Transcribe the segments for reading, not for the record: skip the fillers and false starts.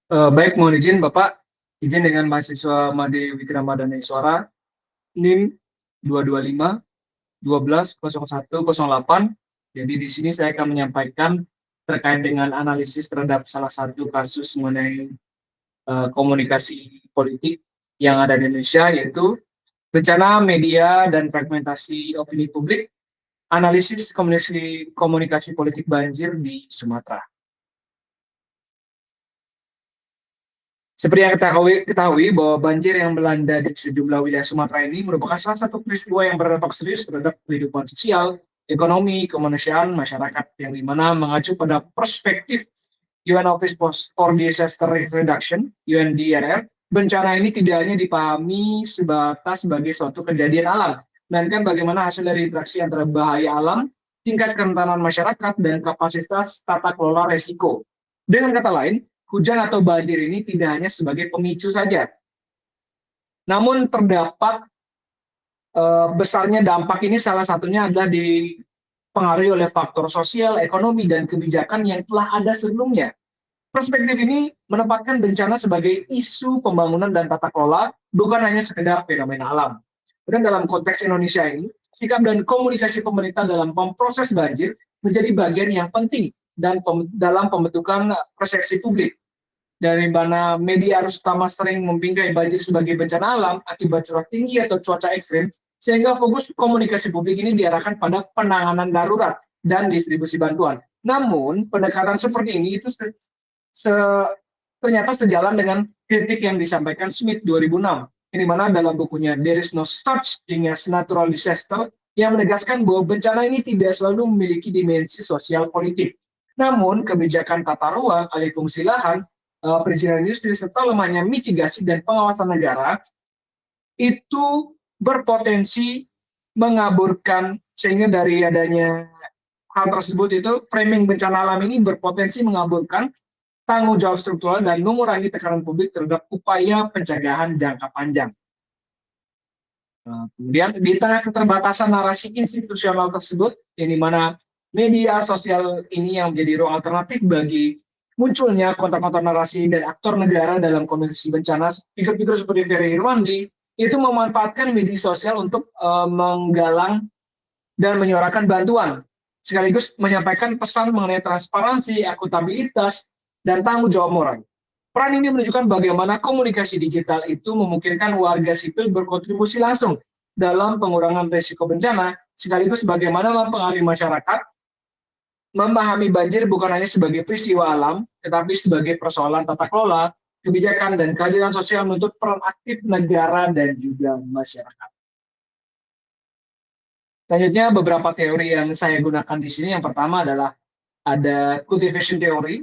Baik, mohon izin Bapak, izin dengan mahasiswa Made Wikramadana Iswara, NIM 225 12 01 08. Jadi di sini saya akan menyampaikan terkait dengan analisis terhadap salah satu kasus mengenai komunikasi politik yang ada di Indonesia, yaitu bencana media dan fragmentasi opini publik, analisis komunikasi politik banjir di Sumatera. Seperti yang kita ketahui bahwa banjir yang melanda di sejumlah wilayah Sumatera ini merupakan salah satu peristiwa yang berdampak serius terhadap kehidupan sosial, ekonomi, kemanusiaan masyarakat, yang dimana mengacu pada perspektif UN Office for Disaster Risk Reduction (UNDRR). Bencana ini tidak hanya dipahami sebatas sebagai suatu kejadian alam, melainkan bagaimana hasil dari interaksi antara bahaya alam, tingkat kerentanan masyarakat, dan kapasitas tata kelola resiko. Dengan kata lain, hujan atau banjir ini tidak hanya sebagai pemicu saja, namun terdapat besarnya dampak ini salah satunya adalah dipengaruhi oleh faktor sosial, ekonomi, dan kebijakan yang telah ada sebelumnya. Perspektif ini menempatkan bencana sebagai isu pembangunan dan tata kelola, bukan hanya sekedar fenomena alam. Dan dalam konteks Indonesia ini, sikap dan komunikasi pemerintah dalam memproses banjir menjadi bagian yang penting dan dalam pembentukan persepsi publik. Dari mana media arus utama sering membingkai banjir sebagai bencana alam akibat curah tinggi atau cuaca ekstrim, sehingga fokus komunikasi publik ini diarahkan pada penanganan darurat dan distribusi bantuan. Namun, pendekatan seperti ini itu ternyata sejalan dengan kritik yang disampaikan Smith 2006, ini mana dalam bukunya There is no such thing as natural disaster, yang menegaskan bahwa bencana ini tidak selalu memiliki dimensi sosial politik. Namun, kebijakan tata ruang, alih fungsi lahan, perizinan industri, serta lemahnya mitigasi dan pengawasan negara itu berpotensi mengaburkan, sehingga dari adanya hal tersebut itu framing bencana alam ini berpotensi mengaburkan tanggung jawab struktural dan mengurangi tekanan publik terhadap upaya pencegahan jangka panjang. Kemudian di tengah keterbatasan narasi institusional tersebut, yang dimana media sosial ini yang menjadi ruang alternatif bagi munculnya konten-konten narasi dan aktor negara dalam kondisi bencana, figur-figur seperti Ferry Irwandi itu memanfaatkan media sosial untuk menggalang dan menyuarakan bantuan, sekaligus menyampaikan pesan mengenai transparansi, akuntabilitas, dan tanggung jawab moral. Peran ini menunjukkan bagaimana komunikasi digital itu memungkinkan warga sipil berkontribusi langsung dalam pengurangan risiko bencana, sekaligus bagaimana mempengaruhi masyarakat memahami banjir bukan hanya sebagai peristiwa alam, tetapi sebagai persoalan tata kelola, kebijakan, dan keadilan sosial menuntut peran aktif negara dan juga masyarakat. Selanjutnya, beberapa teori yang saya gunakan di sini, yang pertama adalah ada cultivation theory,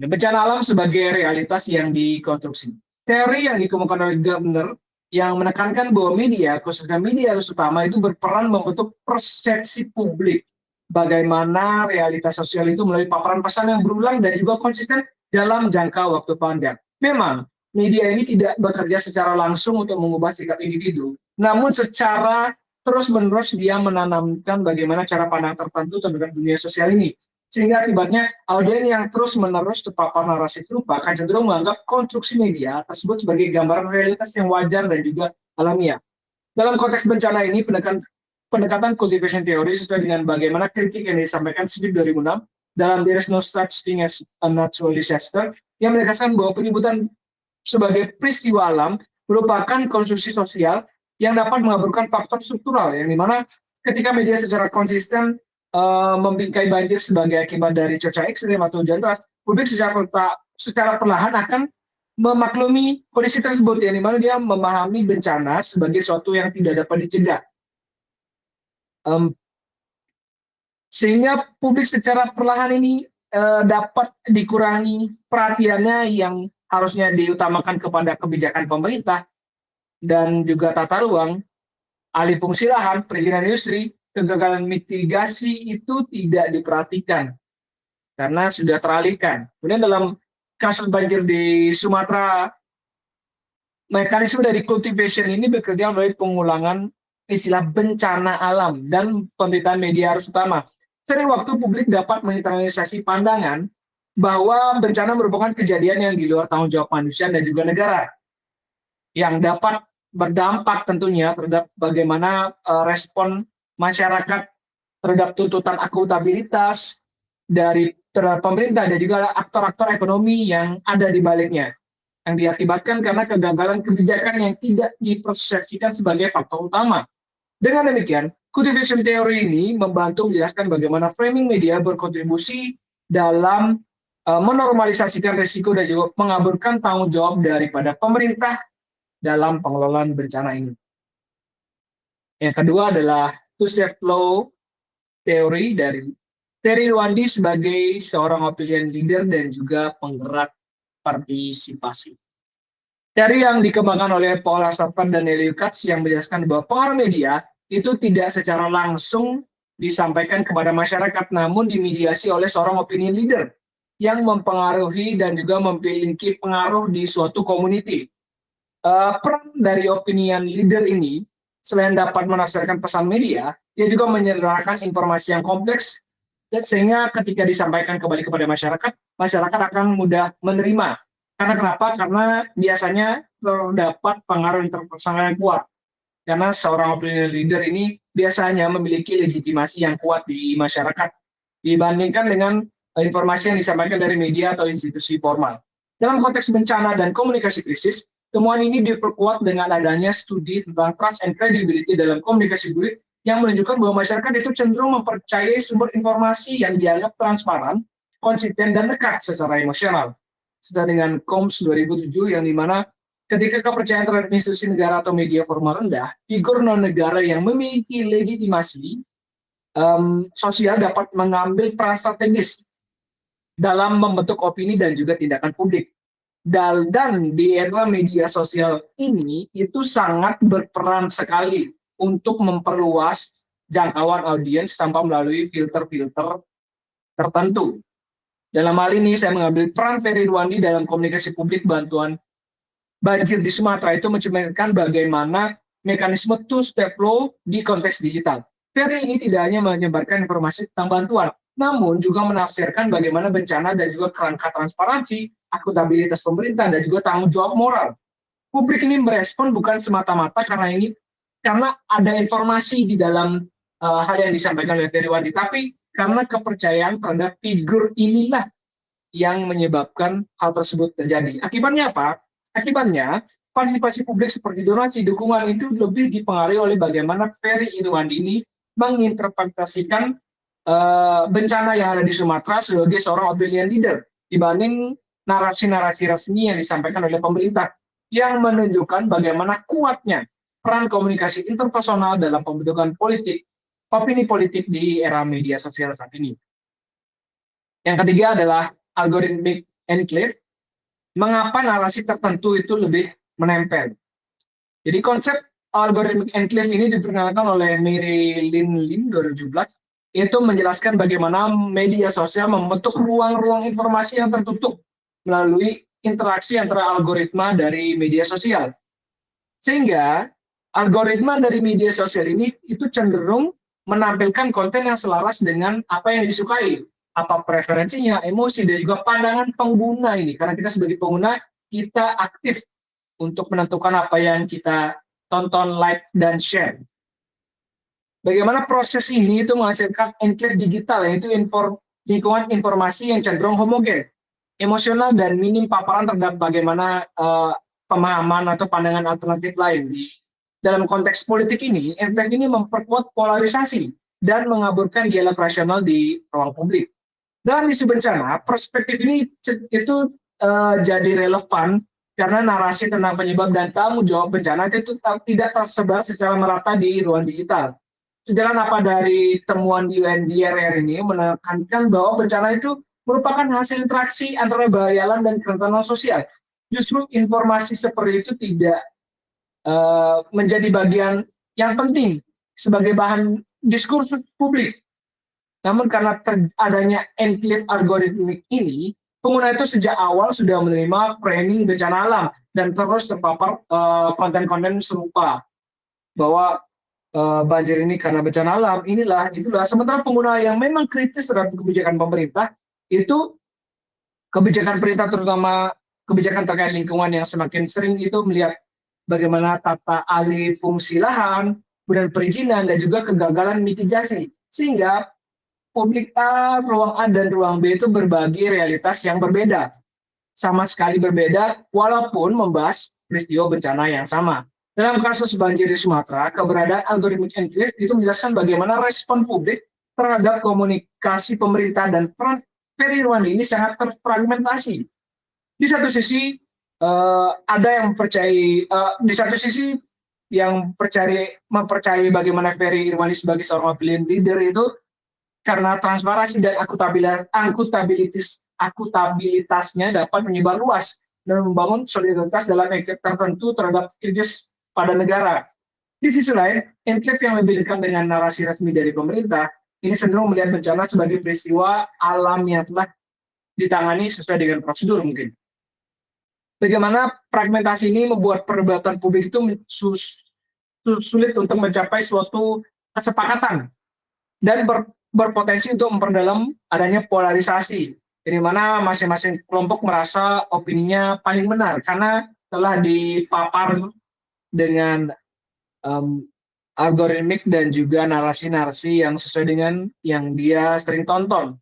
bencana alam sebagai realitas yang dikonstruksi. Teori yang dikemukakan oleh Gardner yang menekankan bahwa media, khususnya media arus utama, itu berperan membentuk persepsi publik bagaimana realitas sosial itu melalui paparan pesan yang berulang dan juga konsisten dalam jangka waktu panjang. Memang, media ini tidak bekerja secara langsung untuk mengubah sikap individu, namun secara terus-menerus dia menanamkan bagaimana cara pandang tertentu terhadap dunia sosial ini. Sehingga akibatnya audiens yang terus-menerus terpapar narasi serupa akan cenderung menganggap konstruksi media tersebut sebagai gambaran realitas yang wajar dan juga alamiah. Dalam konteks bencana ini, pendekatan cultivation theory sesuai dengan bagaimana kritik yang disampaikan Smith 2006 dalam There is no such thing as a natural disaster, yang menegaskan bahwa penyebutan sebagai peristiwa alam merupakan konstruksi sosial yang dapat mengaburkan faktor struktural, yang dimana ketika media secara konsisten membingkai banjir sebagai akibat dari cuaca ekstrim atau hujan deras, publik secara perlahan akan memaklumi kondisi tersebut, yang dimana dia memahami bencana sebagai sesuatu yang tidak dapat dicegah. Sehingga publik secara perlahan ini dapat dikurangi perhatiannya yang harusnya diutamakan kepada kebijakan pemerintah dan juga tata ruang, alih fungsi lahan, perizinan industri, kegagalan mitigasi itu tidak diperhatikan karena sudah teralihkan. Kemudian dalam kasus banjir di Sumatera, mekanisme dari cultivation ini bekerja melalui pengulangan istilah bencana alam dan pemberitaan media arus utama. Sering waktu publik dapat menginternalisasi pandangan bahwa bencana merupakan kejadian yang di luar tanggung jawab manusia dan juga negara, yang dapat berdampak tentunya terhadap bagaimana respon masyarakat terhadap tuntutan akuntabilitas dari terhadap pemerintah dan juga aktor-aktor ekonomi yang ada di baliknya, yang diakibatkan karena kegagalan kebijakan yang tidak dipersepsikan sebagai faktor utama. Dengan demikian, cultivation theory ini membantu menjelaskan bagaimana framing media berkontribusi dalam menormalisasikan risiko dan juga mengaburkan tanggung jawab daripada pemerintah dalam pengelolaan bencana ini. Yang kedua adalah two-step flow teori dari Terry Rwandi sebagai seorang opinion leader dan juga penggerak partisipasi. Teori yang dikembangkan oleh Paul Sarpan dan Elio Katz yang menjelaskan bahwa pengaruh media itu tidak secara langsung disampaikan kepada masyarakat, namun dimediasi oleh seorang opinion leader yang mempengaruhi dan juga memiliki pengaruh di suatu community. Peran dari opinion leader ini, selain dapat menafsirkan pesan media, dia juga menyerahkan informasi yang kompleks, sehingga ketika disampaikan kembali kepada masyarakat, masyarakat akan mudah menerima. Karena kenapa? Karena biasanya terdapat pengaruh interpersonal yang kuat. Karena seorang opinion leader ini biasanya memiliki legitimasi yang kuat di masyarakat dibandingkan dengan informasi yang disampaikan dari media atau institusi formal. Dalam konteks bencana dan komunikasi krisis, temuan ini diperkuat dengan adanya studi tentang trust and credibility dalam komunikasi publik yang menunjukkan bahwa masyarakat itu cenderung mempercayai sumber informasi yang dianggap transparan, konsisten, dan dekat secara emosional. Sesuai dengan KOMS 2007 yang dimana ketika kepercayaan terhadap institusi negara atau media formal rendah, figur non-negara yang memiliki legitimasi sosial dapat mengambil peran strategis dalam membentuk opini dan juga tindakan publik. Dan di era media sosial ini itu sangat berperan sekali untuk memperluas jangkauan audiens tanpa melalui filter-filter tertentu. Dalam hal ini saya mengambil peran Ferry Rwandi dalam komunikasi publik bantuan banjir di Sumatera itu mencerminkan bagaimana mekanisme two-step flow di konteks digital. Ferry ini tidak hanya menyebarkan informasi tentang bantuan, namun juga menafsirkan bagaimana bencana dan juga kerangka transparansi, akuntabilitas pemerintah, dan juga tanggung jawab moral. Publik ini merespon bukan semata-mata karena ada informasi di dalam hal yang disampaikan oleh Ferry Rwandi, tapi karena kepercayaan terhadap figur inilah yang menyebabkan hal tersebut terjadi. Akibatnya apa? Akibatnya, partisipasi publik seperti donasi, dukungan itu lebih dipengaruhi oleh bagaimana Ferry Rwandi ini menginterpretasikan bencana yang ada di Sumatera sebagai seorang opinion leader dibanding narasi-narasi resmi yang disampaikan oleh pemerintah yang menunjukkan bagaimana kuatnya peran komunikasi interpersonal dalam pembentukan opini politik di era media sosial saat ini. Yang ketiga adalah algorithmic enclave. Mengapa narasi tertentu itu lebih menempel? Jadi konsep algorithmic enclave ini diperkenalkan oleh Mary Lynn Lim 2017, itu menjelaskan bagaimana media sosial membentuk ruang-ruang informasi yang tertutup melalui interaksi antara algoritma dari media sosial. Sehingga algoritma dari media sosial ini itu cenderung menampilkan konten yang selaras dengan apa yang disukai, apa preferensinya, emosi, dan juga pandangan pengguna ini. Karena kita sebagai pengguna, kita aktif untuk menentukan apa yang kita tonton, like, dan share. Bagaimana proses ini itu menghasilkan enclave digital, yaitu lingkungan informasi yang cenderung homogen, emosional, dan minim paparan terhadap bagaimana pemahaman atau pandangan alternatif lain. Dalam konteks politik ini, enclave ini memperkuat polarisasi dan mengaburkan dialog rasional di ruang publik. Dalam isu bencana, perspektif ini itu jadi relevan karena narasi tentang penyebab dan tanggung jawab bencana itu tidak tersebar secara merata di ruang digital. Sejalan apa dari temuan di UNDRR ini menekankan bahwa bencana itu merupakan hasil interaksi antara bahayalan dan kerentanan sosial. Justru informasi seperti itu tidak menjadi bagian yang penting sebagai bahan diskursus publik. Namun karena adanya enclave algoritmik ini, pengguna itu sejak awal sudah menerima framing bencana alam dan terus terpapar konten-konten serupa bahwa banjir ini karena bencana alam, itulah. Sementara pengguna yang memang kritis terhadap kebijakan pemerintah itu kebijakan pemerintah terutama kebijakan terkait lingkungan yang semakin sering itu melihat bagaimana tata alih fungsi lahan, kemudian perizinan dan juga kegagalan mitigasi. Sehingga publik A, ruang A dan ruang B itu berbagi realitas yang berbeda. Sama sekali berbeda walaupun membahas peristiwa bencana yang sama. Dalam kasus banjir di Sumatera, keberadaan algoritmik enclave itu menjelaskan bagaimana respon publik terhadap komunikasi pemerintah dan peran Ferry Irwandi ini sangat terfragmentasi. Di satu sisi ada yang percaya, di satu sisi yang mempercayai bagaimana Ferry Irwandi sebagai seorang opinion leader itu karena transparansi dan akutabilitasnya dapat menyebar luas dan membangun solidaritas dalam enclave tertentu terhadap krisis pada negara. Di sisi lain, enclave yang lebih dekat dengan narasi resmi dari pemerintah ini cenderung melihat bencana sebagai peristiwa alam yang telah ditangani sesuai dengan prosedur mungkin. Bagaimana fragmentasi ini membuat perdebatan publik itu sulit untuk mencapai suatu kesepakatan dan berpotensi untuk memperdalam adanya polarisasi, di mana masing-masing kelompok merasa opininya paling benar karena telah dipapar dengan algoritmik dan juga narasi-narasi yang sesuai dengan yang dia sering tonton.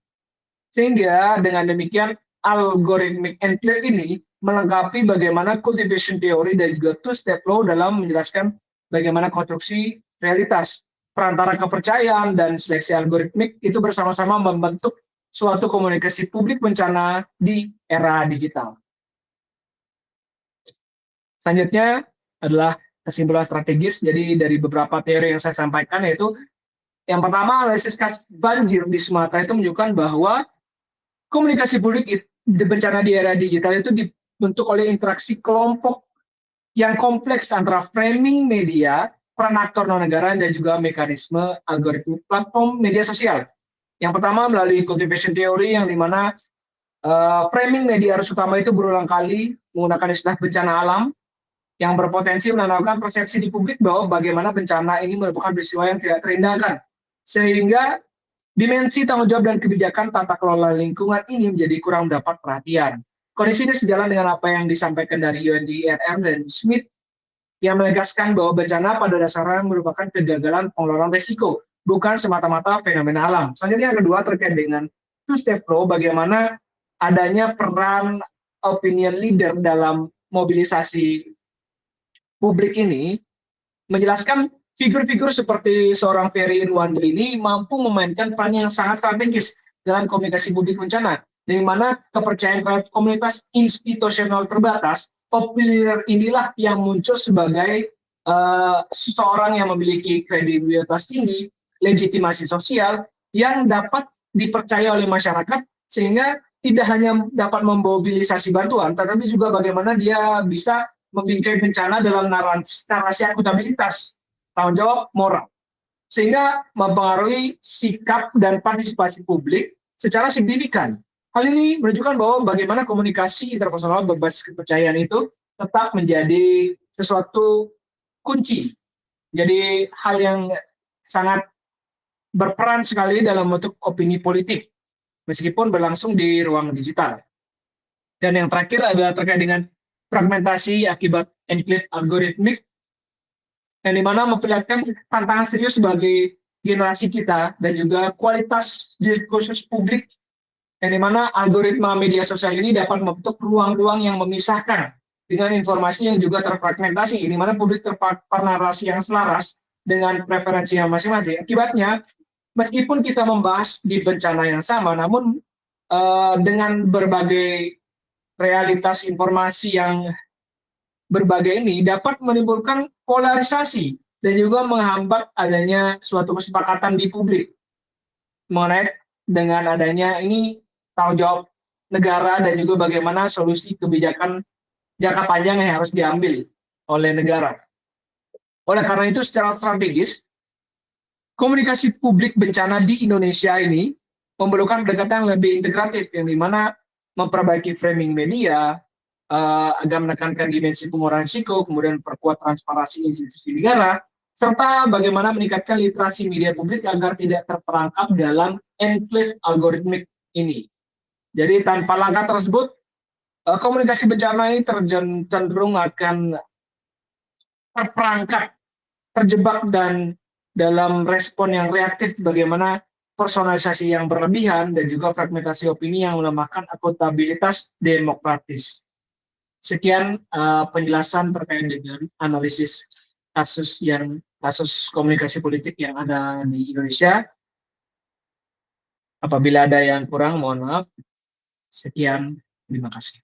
Sehingga dengan demikian algoritmik enclave ini melengkapi bagaimana cultivation theory dan juga two-step flow dalam menjelaskan bagaimana konstruksi realitas. Perantara kepercayaan dan seleksi algoritmik itu bersama-sama membentuk suatu komunikasi publik bencana di era digital. Selanjutnya adalah kesimpulan strategis. Jadi dari beberapa teori yang saya sampaikan yaitu yang pertama, analisis banjir di Sumatera itu menunjukkan bahwa komunikasi publik bencana di era digital itu dibentuk oleh interaksi kelompok yang kompleks antara framing media, peran aktor non-negara, dan juga mekanisme algoritma platform media sosial. Yang pertama melalui cultivation theory yang dimana framing media arus utama itu berulang kali menggunakan istilah bencana alam yang berpotensi menanamkan persepsi di publik bahwa bagaimana bencana ini merupakan peristiwa yang tidak terhindarkan. Sehingga dimensi tanggung jawab dan kebijakan tata kelola lingkungan ini menjadi kurang mendapat perhatian. Kondisi ini sejalan dengan apa yang disampaikan dari UNGRR dan Smith yang menegaskan bahwa bencana pada dasarnya merupakan kegagalan pengelolaan risiko, bukan semata-mata fenomena alam. Selanjutnya yang kedua terkait dengan two-step flow, bagaimana adanya peran opinion leader dalam mobilisasi publik ini, menjelaskan figur-figur seperti seorang Ferry Irwandi ini mampu memainkan peran yang sangat strategis dalam komunikasi publik bencana, di mana kepercayaan komunitas institusional terbatas, opinion inilah yang muncul sebagai seseorang yang memiliki kredibilitas tinggi, legitimasi sosial yang dapat dipercaya oleh masyarakat, sehingga tidak hanya dapat memobilisasi bantuan, tetapi juga bagaimana dia bisa membingkai bencana dalam narasi akuntabilitas, tanggung jawab moral, sehingga mempengaruhi sikap dan partisipasi publik secara signifikan. Hal ini menunjukkan bahwa bagaimana komunikasi interpersonal berbasis kepercayaan itu tetap menjadi sesuatu kunci. Jadi hal yang sangat berperan sekali dalam bentuk opini politik, meskipun berlangsung di ruang digital. Dan yang terakhir adalah terkait dengan fragmentasi akibat enclave algoritmik, yang dimana memperlihatkan tantangan serius bagi generasi kita dan juga kualitas diskursus publik, yang dimana algoritma media sosial ini dapat membentuk ruang-ruang yang memisahkan dengan informasi yang juga terfragmentasi, di mana publik terpapar narasi yang selaras dengan preferensi yang masing-masing. Akibatnya, meskipun kita membahas di bencana yang sama, namun dengan berbagai realitas informasi yang berbagai ini dapat menimbulkan polarisasi dan juga menghambat adanya suatu kesepakatan di publik mengenai dengan adanya ini tanggung jawab negara dan juga bagaimana solusi kebijakan jangka panjang yang harus diambil oleh negara. Oleh karena itu secara strategis, komunikasi publik bencana di Indonesia ini memerlukan pendekatan yang lebih integratif, yang dimana memperbaiki framing media, agar menekankan dimensi pengurangan risiko, kemudian perkuat transparansi institusi negara, serta bagaimana meningkatkan literasi media publik agar tidak terperangkap dalam enclave algoritmik ini. Jadi tanpa langkah tersebut, komunikasi bencana ini cenderung akan terperangkap, terjebak dan dalam respon yang reaktif, bagaimana personalisasi yang berlebihan dan juga fragmentasi opini yang melemahkan akuntabilitas demokratis. Sekian penjelasan terkait dengan analisis kasus komunikasi politik yang ada di Indonesia. Apabila ada yang kurang, mohon maaf. Sekian, terima kasih.